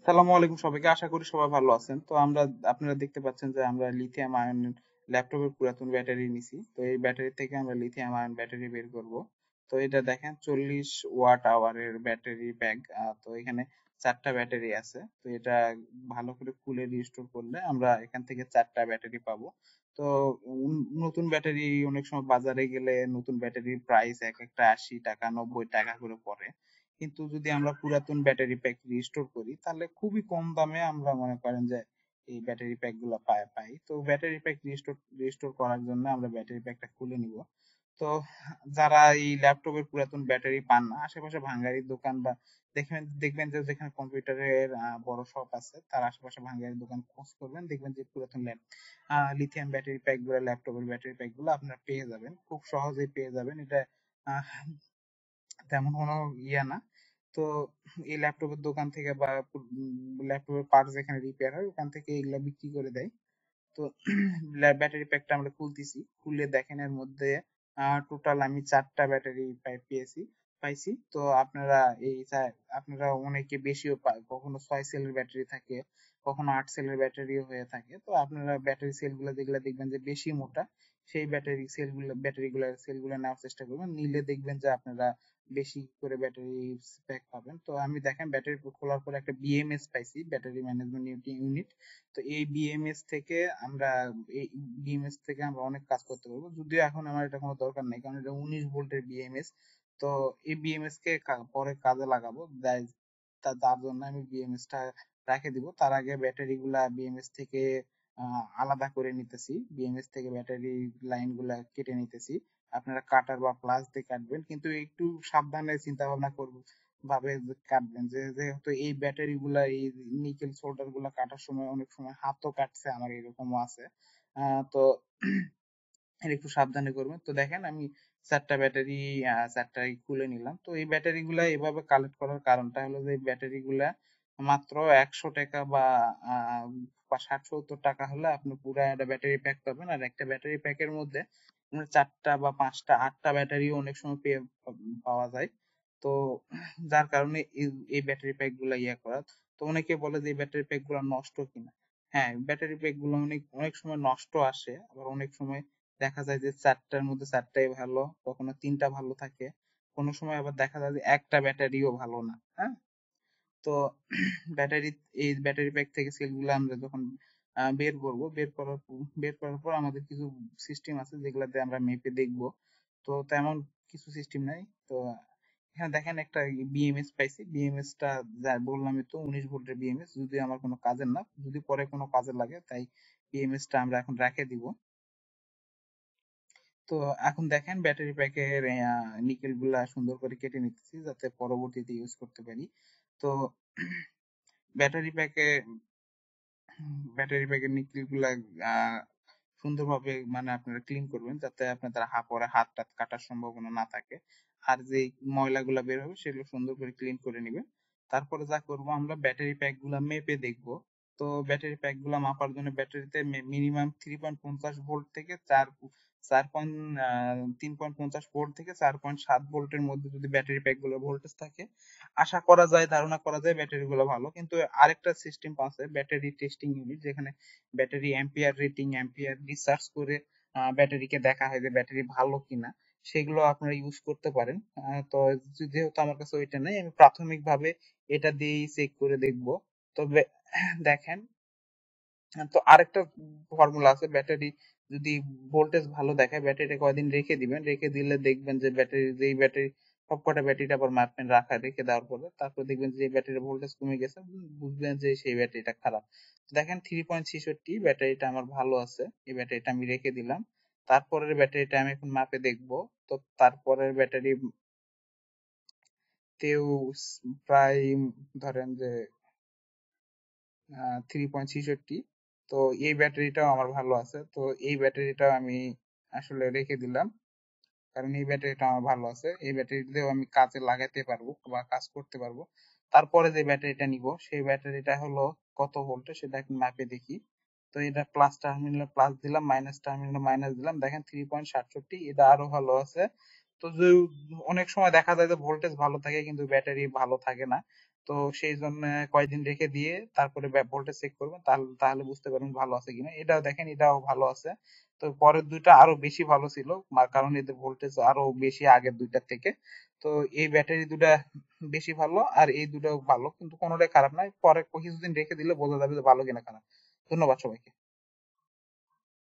সালামু আলাইকুম সবাইকে, আশা করি সবাই ভালো আছেন। তো আপনারা দেখতে পাচ্ছেন যে আমরা লিথিয়াম আয়ন ল্যাপটপের পুরাতন ব্যাটারি নিছি। তো এই ব্যাটারি থেকে আমরা লিথিয়াম আয়ন ব্যাটারি বের করব। তো এটা দেখেন 40 ওয়াট আওয়ারের ব্যাটারি প্যাক। তো এখানে 4টা ব্যাটারি আছে। তো এটা ভালো করে খুলে রিস্টোর করলে আমরা এখান থেকে 4টা ব্যাটারি পাবো। তো নতুন ব্যাটারি অনেক সময় বাজারে গেলে নতুন ব্যাটারির প্রাইস এক একটা 80 টাকা 90 টাকা করে পড়ে। কিন্তু যদি আমরা পুরাতন ব্যাটারি প্যাক রিস্টোর করি তাহলে খুবই কম দামে আমরা মনে করেন যে এই ব্যাটারি প্যাক গুলা পাই। তো ব্যাটারি প্যাক রিস্টোর করার জন্য আমরা ব্যাটারি প্যাকটা খুলে নিব। তো যারা এই ল্যাপটপের পুরাতন ব্যাটারি পান না, আশেপাশে ভাঙ্গারির দোকান বা দেখবেন যে যেখানে কম্পিউটারের বড় শপ আছে তার আশেপাশে ভাঙ্গারির দোকান খোঁজ করবেন, দেখবেন যে পুরাতন লিথিয়াম ব্যাটারি প্যাক গুলো, ল্যাপটপের ব্যাটারি প্যাক গুলো আপনারা পেয়ে যাবেন, খুব সহজেই পেয়ে যাবেন। এটা আহ, তেমন কোনো ইয়া না। তো এই ল্যাপটপের দোকান থেকে বা ল্যাপটপের পার্টস যেখানে রিপেয়ার হয় ওখান থেকে এগুলা বিক্রি করে দেয়। তো ব্যাটারি প্যাকটা আমরা খুলতেছি, খুলে দেখেন এর মধ্যে টোটাল আমি 4টা ব্যাটারি পাইছি। তো আপনারা অনেকে বেশিও পায়, কখনো 6 সেলের ব্যাটারি থাকে, কখনো 8 সেলের ব্যাটারিও হয়ে থাকে। তো আপনারা ব্যাটারি সেল গুলো দেখলে দেখবেন যে বেশি মোটা, সেই ব্যাটারি গুলো নেওয়ার চেষ্টা করবেন, নিলে দেখবেন যে আপনারা বেশি করে ব্যাটারি প্যাক পাবেন। তো আমি দেখেন ব্যাটারি খোলার পর একটা বিএমএস পাইছি, ব্যাটারি ম্যানেজমেন্ট ইউনিট। তো এই বিএমএস থেকে আমরা অনেক কাজ করতে পারবো, যদিও এখন আমার এটা কোনো দরকার নেই কারণ এটা 19 ভোল্টের বিএমএস। তো এই বিএমএস কে পরে কাজে লাগাবো, তার জন্য আমি বিএমএস টা রেখে দিব। তার আগে ব্যাটারি গুলা বিএমএস থেকে আলাদা করে নিতেছি, বিএমএস থেকে ব্যাটারি লাইন গুলা কেটে নিতেছি। আপনারা কাটার বা প্লাস দিয়ে কাটবেন, কিন্তু একটু সাবধানে চিন্তা ভাবনা করবেন ভাবে কাটবেন, যেহেতু এই ব্যাটারি গুলা, এই নিকেল সোল্ডার গুলা কাটার সময় অনেক সময় হাতও কাটছে, আমার এরকমও আছে। তো এটা একটু সাবধানে করবেন। তো দেখেন আমি 4টাই খুলে নিলাম। তো এই ব্যাটারি গুলা এভাবে কালেক্ট করার কারণটা হলো যে এই ব্যাটারি গুলা মাত্র 100 টাকা বা 60-70 টাকা হলে আপনি পুরো একটা ব্যাটারি প্যাক পাবেন। আর একটা ব্যাটারি প্যাকের মধ্যে আপনার 4টা বা 5টা 8টা ব্যাটারি অনেক সময় পাওয়া যায়। তো যার কারণে এই ব্যাটারি প্যাক গুলা করা। তো অনেকে বলে যে এই ব্যাটারি প্যাক গুলা নষ্ট কিনা। হ্যাঁ, ব্যাটারি প্যাক গুলো অনেক অনেক সময় নষ্ট আসে, আবার অনেক সময় দেখা যায় যে 4টার মধ্যে 4টাই ভালো, কখনো 3টা ভালো থাকে, কোনো সময় আবার দেখা যায় যে একটা ব্যাটারিও ভালো না। হ্যাঁ, তো ব্যাটারি এই ব্যাটারি প্যাক থেকে সেলগুলো আমরা যখন বের করার পর আমাদের কিছু সিস্টেম আছে যেগুলাতে আমরা মেপে দেখব। তো তেমন কিছু সিস্টেম নাই। তো এখানে দেখেন একটা বিএমএস পাইছি, বিএমএস টা যা বললামই তো 19 ভোল্টের বিএমএস, যদি আমার কোনো কাজের না, যদি পরে কোনো কাজে লাগে তাই বিএমএস টা আমরা এখন রেখে দিব। তো এখন দেখেন ব্যাটারি প্যাকের নিকেল গুলা সুন্দর করে কেটে নিতেছি যাতে পরবর্তীতে ইউজ করতে পারি। তো ব্যাটারি প্যাকে ব্যাটারি প্যাকের নিকেল গুলা আহ সুন্দরভাবে মানে আপনারা ক্লিন করবেন যাতে আপনাদের পরে হাত টাত কাটার সম্ভাবনা না থাকে। আর যে ময়লাগুলা বের হবে সেগুলো সুন্দর করে ক্লিন করে নিবেন। তারপরে যা করব, আমরা ব্যাটারি প্যাক গুলা মেপে দেখব। তো ব্যাটারি প্যাক গুলা মাপার জন্য ব্যাটারিতে মিনিমাম 3.50 ভোল্ট থেকে 3.50 ভোল্ট থেকে 4.7 ভোল্টের মধ্যে যদি ব্যাটারি প্যাক গুলো ভোল্টেজ থাকে, আশা করা যায়, ধারণা করা যায় ব্যাটারি গুলো ভালো। কিন্তু আরেকটা সিস্টেম আছে, ব্যাটারি টেস্টিং ইউনিট, যেখানে battery ampere rating, ampere research করে ব্যাটারিকে দেখা হয় যে ব্যাটারি ভালো কিনা। সেগুলো আপনারা ইউজ করতে পারেন। তো যেহেতু আমার কাছে ওইটা নেই, আমি প্রাথমিকভাবে এটা দিয়েই চেক করে দেখব। তবে দেখেন, তো আরেকটা ফর্মুলা আছে, ব্যাটারি যদি ভোল্টেজ ভালো দেখায় ব্যাটারিটা কয়দিন রেখে দিবেন, রেখে দিলে দেখবেন যে যেই ব্যাটারি সবকটা ব্যাটারিটা আবার মাপবেন, রেখে দেওয়ার পরে তারপর দেখবেন যে ব্যাটারির ভোল্টেজ কমে গেছে, বুঝবেন যে সেই ব্যাটারিটা খারাপ। দেখেন 3.66 ব্যাটারিটা আমার ভালো আছে, এই ব্যাটারিটা আমি রেখে দিলাম। তারপরের ব্যাটারিটা আমি এখন মাপে দেখবো। তো তারপরের ব্যাটারিতেও প্রায় ধরেন যে 3.66। তো এই ব্যাটারিটাও আমার ভালো আছে, তো এই ব্যাটারিটাও আমি আসলে রেখে দিলাম, কারণ এই ব্যাটারিটা আমার ভালো আছে, এই ব্যাটারি দিয়েও আমি কাজে লাগাতে পারবো বা কাজ করতে পারবো। তারপরে যে ব্যাটারিটা নিব সেই ব্যাটারিটা হলো কত ভোল্টের সেটা এখন মাপে দেখি। তো এটা প্লাস টার্মিনালে প্লাস দিলাম, মাইনাস টার্মিনালে মাইনাস দিলাম, দেখেন 3.67, এটা আরো ভালো আছে। তো অনেক সময় দেখা যায় যে ভোল্টেজ ভালো থাকে কিন্তু ব্যাটারি ভালো থাকে না। তো সেই জন্য কয়েকদিন রেখে দিয়ে তারপরে ভোল্টেজ চেক করবেন, তাহলে তাহলে বুঝতে পারবেন ভালো আছে কিনা। এটাও দেখেন, এটাও ভালো আছে। তো পরের দুইটা আরো বেশি ভালো ছিল, কারণ এদের ভোল্টেজ আরো বেশি আগের দুইটার থেকে। তো এই ব্যাটারি দুটা বেশি ভালো, আর এই দুটো ভালো, কিন্তু কোনোটাই খারাপ নয়। পরে কিছুদিন রেখে দিলে বোঝা যাবে যে ভালো কিনা খারাপ। ধন্যবাদ সবাইকে।